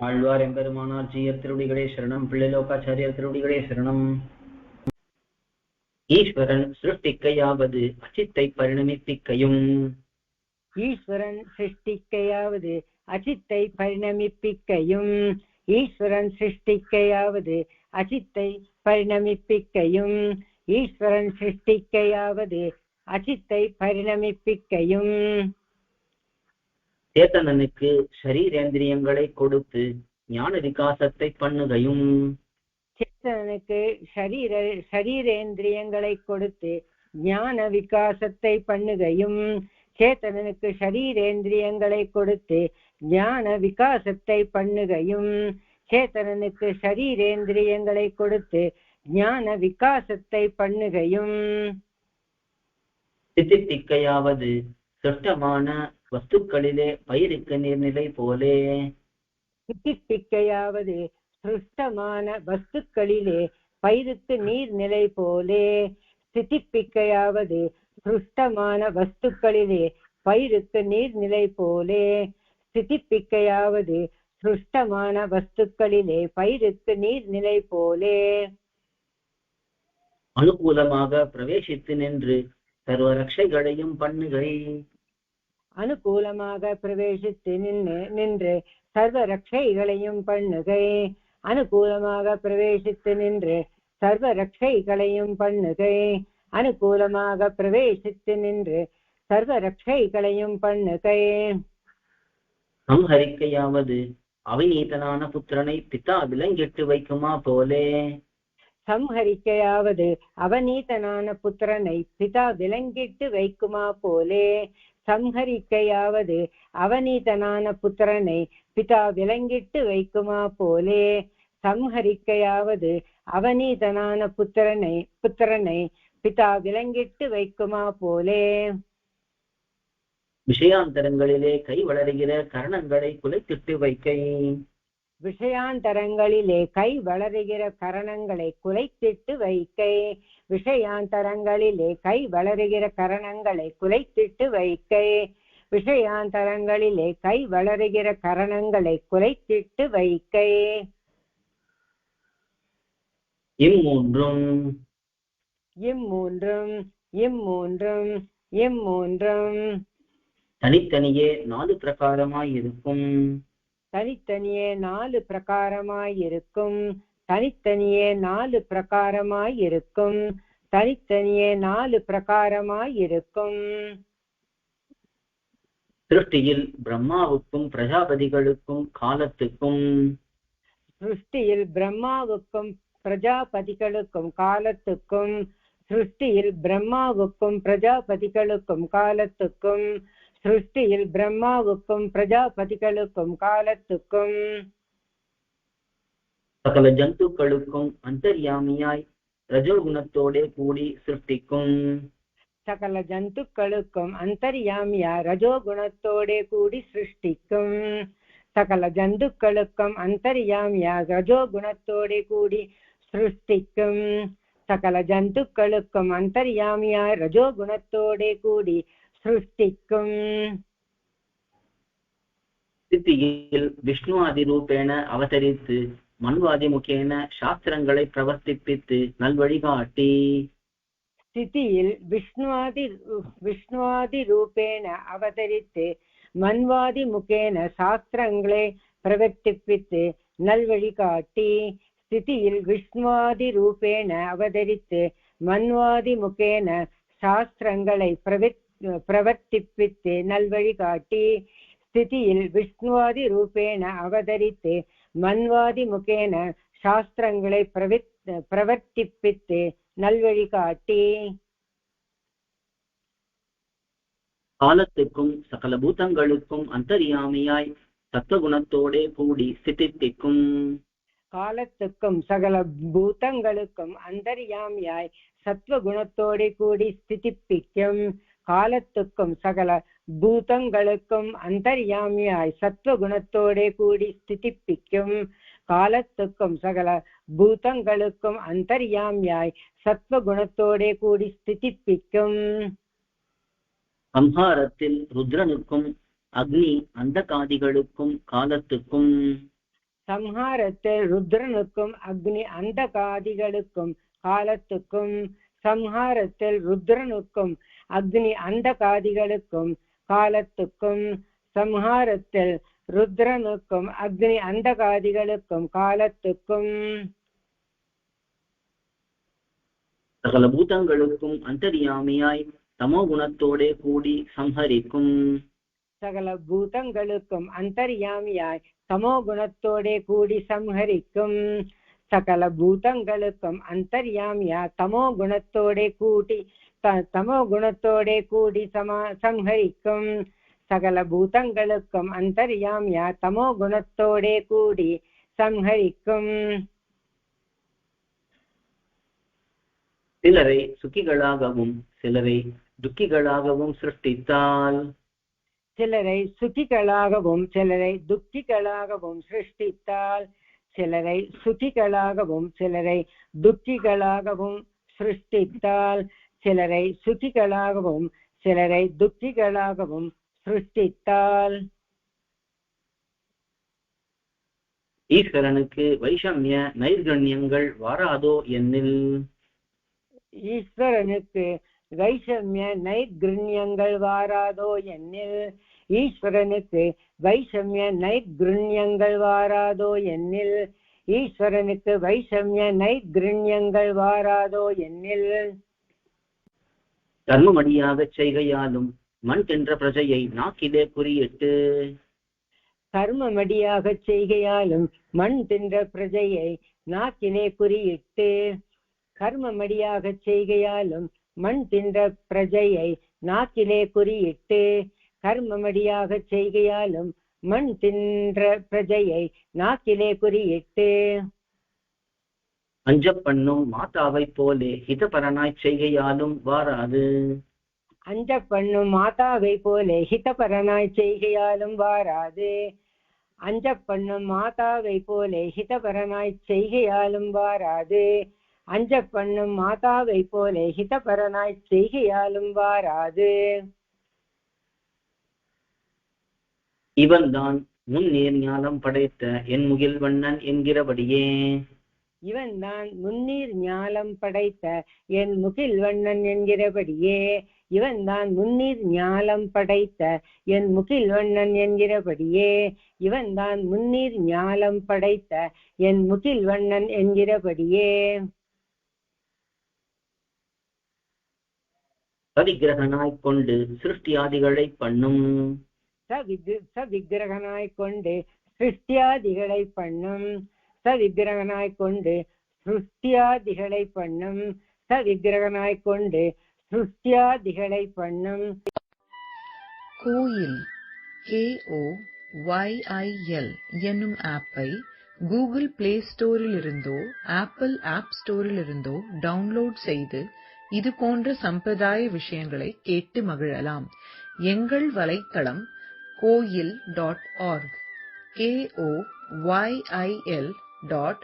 ஆழ்வார் எம்பெருமானார் ஜீயர் திருவடிகளே சரணம். பிள்ளைலோகாச்சாரியர் திருவடிகளே சரணம். ஈஸ்வரன் சிருஷ்டிக்கையாவது அச்சித்தை பரிணமிப்பிக்கையும். ஈஸ்வரன் சிருஷ்டிக்கையாவது அச்சித்தை பரிணமிப்பிக்கையும். ஈஸ்வரன் சிருஷ்டிக்கையாவது அச்சித்தை பரிணமிப்பிக்கையும். ஈஸ்வரன் சிருஷ்டிக்கையாவது அச்சித்தை பரிணமிப்பிக்கையும். சேத்தனனுக்கு ஷரீரேந்திரியங்களை கொடுத்து ஞான விகாசத்தை பண்ணுகையும். சேத்தனனுக்கு ஷரீரேந்திரியங்களை கொடுத்து ஞான விகாசத்தை பண்ணுகையும். சேத்தனனுக்கு ஷரீரேந்திரியங்களை கொடுத்து ஞான விகாசத்தை பண்ணுகையும். சேத்தனனுக்கு ஷரீரேந்திரியங்களை கொடுத்து ஞான விகாசத்தை பண்ணுகையும். சித்தித்திக்கையாவது சிருஷ்டமான வஸ்துக்களிலே பயிருக்கு நீர்நிலை போலே. சித்தித்திக்கையாவது சிருஷ்டமான வஸ்துக்களிலே பயிருக்கு நீர்நிலை போலே. சித்திப்பிக்கையாவது சிருஷ்டமான வஸ்துக்களிலே பயிருக்கு நீர்நிலை போலே. சித்திப்பிக்கையாவது சிருஷ்டமான வஸ்துக்களிலே பயிருக்கு நீர்நிலை போலே. அனுகூலமாக பிரவேசித்து நின்று சர்வ ரட்சைகளையும் பண்ணுகை. அனுகூலமாக பிரவேசித்து நின்று சர்வ ரட்சைகளையும் பண்ணுகை. அனுகூலமாக பிரவேசித்து நின்று சர்வ ரட்சைகளையும் பண்ணுகை. அனுகூலமாக பிரவேசித்து நின்று சர்வ ரட்சைகளையும் பண்ணுகை. சம்ஹரிக்கையாவது அவிநீதனான புத்திரனை பிதா விலங்கிட்டு வைக்குமா போலே. சம்ஹரிக்கையாவது அவநீதனான புத்திரனை பிதா விலங்கிட்டு வைக்குமா போலே. சம்ஹரிக்கையாவது அவநீதனான புத்திரனை பிதா விலங்கிட்டு வைக்குமா போலே. சம்ஹரிக்கையாவது அவநீதனான புத்திரனை பிதா விலங்கிட்டு வைக்குமா போலே. விஷயாந்தரங்களிலே கை வளருகிற கரணங்களை குலைத்திட்டு வைக்கை. விஷயாந்தரங்களிலே கை வளருகிற கரணங்களை குலைத்திட்டு வைக்கை. விஷயாந்தரங்களிலே கை வளருகிற கரணங்களை குலைத்திட்டு வைக்கை. விஷயாந்தரங்களிலே கை வளருகிற கரணங்களை குலைத்திட்டு வைக்கை. இம்மூன்றும் இம்மூன்றும் இம்மூன்றும் இம்மூன்றும் தனித்தனியே 4 பிரகாரமாயிருக்கும். தனித்தனியே 4 பிரகாரமாயிருக்கும். தனித்தனியே 4 பிரகாரமாயிருக்கும். தனித்தனியே 4 பிரகாரமாயிருக்கும். சிருஷ்டியில் பிரம்மாவுக்கும் பிரஜாபதிகளுக்கும் காலத்துக்கும். சிருஷ்டியில் பிரம்மாவுக்கும் பிரஜாபதிகளுக்கும் காலத்துக்கும். சிருஷ்டியில் பிரம்மாவுக்கும் பிரஜாபதிகளுக்கும் காலத்துக்கும். சிருஷ்டியில் பிரம்மாவுக்கும் பிரஜாபதிகளுக்கும் காலத்துக்கும். சகல ஜந்துக்களுக்கும் அந்தர்யாமியாய் ரஜோகுணத்தோடே கூடி சிருஷ்டிக்கும். சகல ஜந்துக்களுக்கும் அந்தர்யாமியாய் ரஜோகுணத்தோடே கூடி சிருஷ்டிக்கும். சகல ஜந்துக்களுக்கும் அந்தர்யாமியாய் ரஜோகுணத்தோடே கூடி சிருஷ்டிக்கும். சகல ஜந்துக்களுக்கும் அந்தர்யாமியாய் ரஜோகுணத்தோடே கூடி சிருஷ்டிக்கும். சித்தியில் விஷ்ணு அதிரூபேண அவதரித்து மன்வாதி முகேன சாஸ்திரங்களை பிரவர்த்திப்பித்து நல்வழிகாட்டி. ஸ்திதியில் விஷ்ணுவாதி ரூபேண அவதரித்து மன்வாதி முகேன சாஸ்திரங்களை பிரவர்த்திப்பித்து நல்வழிகாட்டி. ஸ்திதியில் விஷ்ணுவாதி ரூபேண அவதரித்து மன்வாதி முகேன சாஸ்திரங்களை பிரவர்த்திப்பித்து நல்வழிகாட்டி. ஸ்திதியில் விஷ்ணுவாதி ரூபேண அவதரித்து மன்வாதி முகேன சாஸ்திரங்களை பிரவர்த்திப்பித்து நல்வழிகாட்டி. காலத்துக்கும் சகல பூதங்களுக்கும் அந்தர்யாமியாய் தத்துவகுணத்தோடே கூடி ஸ்திதிக்கும். காலத்துக்கும் சகல பூதங்களுக்கும் அந்தர்யாமியாய் சத்வகுணத்தோடு கூடி ஸ்திதிப்பிக்கும். காலத்துக்கும் சகல பூதங்களுக்கும் அந்தர்யாமியாய் சத்வகுணத்தோடு கூடி ஸ்திதிப்பிக்கும். காலத்துக்கும் சகல பூதங்களுக்கும் அந்தர்யாமியாய் சத்வகுணத்தோடு கூடி ஸ்திதிப்பிக்கும். சம்ஹாரத்தில் ருத்ரனுக்கும் அக்னி அந்தகாதிகளுக்கும் காலத்துக்கும். சம்ஹாரத்தில் ருத்ரனுக்கும் அக்னி அந்தகாதிகளுக்கும் காலத்துக்கும் சம்ஹாரத்தில் ருத்ரனுக்கும் அக்னி அந்தகாதிகளுக்கும் காலத்துக்கும் சம்ஹாரத்தில் ருத்ரனுக்கும் அக்னி அந்தகாதிகளுக்கும் காலத்துக்கும் சகல பூதங்களுக்கும் அந்தர்யாமியாய் தமோ குணத்தோடே கூடி சம்ஹரிக்கும் சகல பூதங்களுக்கும் அந்தர்யாமியாய் தமோ குணத்தோடே கூடி சம்ஹரிக்கும் சகல பூதங்களுக்கும் அந்தர்யாமியாய் தமோ குணத்தோடே கூடி சம்ஹரிக்கும் சகல பூதங்களுக்கும் அந்தர்யாமியாய் தமோ குணத்தோடே கூடி சம்ஹரிக்கும் சிலரை சுகிகளாகவும் சிலரை துக்கிகளாகவும் சிருஷ்டித்தால் சிலரை சுகிகளாகவும் சிலரை துக்கிகளாகவும் சிருஷ்டித்தால் சிலரை சுகிகளாகவும் சிலரை துக்கிகளாகவும் சிருஷ்டித்தால் சிலரை சுகிகளாகவும் சிலரை துக்கிகளாகவும் சிருஷ்டித்தால் ஈஸ்வரனுக்கு வைஷமிய நைர்கண்யங்கள் வாராதோ என்னில் ஈஸ்வரனுக்கு வைஷமிய நைர்கிருண்யங்கள் வாராதோ என்னில் ஈஸ்வரனுக்கு வைஷமிய நைர்கிருண்யங்கள் வாராதோ என்னில் ஈஸ்வரனுக்கு வைஷமிய நைர்கிருண்யங்கள் வாராதோ என்னில் கர்மமடியாக செய்கையாலும் மண் தின்ற பிரஜையை நாக்கிலே குறியிட்டு கர்மமடியாக செய்கையாலும் மண் தின்ற பிரஜையை நாக்கிலே குறியிட்டு கர்மமடியாக செய்கையாலும் மண் தின்ற பிரஜையை நாக்கிலே குறியிட்டு கர்மமடியாக செய்கையாலும் மண் தின்ற பிரஜையை நாக்கிலே குறியிட்டு அஞ்சப்பண்ணும் மாதாவை போலே ஹிதபரனாய் செய்கையாலும் வாராது அஞ்சப்பண்ணும் மாதாவை போலே ஹிதபரனாய் செய்கையாலும் வாராது அஞ்சப்பண்ணும் மாதாவை போலே ஹிதபரனாய் செய்கையாலும் வாராது அஞ்சப்பண்ணும் மாதாவை போலே ஹிதபரனாய் செய்கையாலும் வாராது இவன்தான் முன்னேர் ஞானம் படைத்த என் முகில்வண்ணன் என்கிறபடியே இவன்தான் முன்னீர் ஞானம் படைத்த என் முகில்வண்ணன் என்கிறபடியே இவன்தான் முன்னீர் ஞானம் படைத்த என் முகில்வண்ணன் என்கிறபடியே இவன்தான் முன்னீர் ஞானம் படைத்த என் முகில்வண்ணன் என்கிறபடியே சவிக்கிரகனாய் கொண்டு சிருஷ்டியாதிகளை பண்ணும் சவிக்கிரகனாய் கொண்டு சிருஷ்டியாதிகளை பண்ணும் சவிக்கிரகனாய் கொண்டு சிருஷ்டியாதிகளை பண்ணும் சவிக்கிரகனாய் கொண்டு சிருஷ்டியாதிகளை பண்ணும் கோயில் KOYIL என்னும் ஆப்பை கூகுள் பிளே ஸ்டோரில் இருந்தோ ஆப்பிள் ஆப் ஸ்டோரில் இருந்தோ டவுன்லோட் செய்து இது போன்ற சம்பிரதாய விஷயங்களை கேட்டு மகிழலாம். எங்கள் வலைத்தளம் koil.org KOYIL.org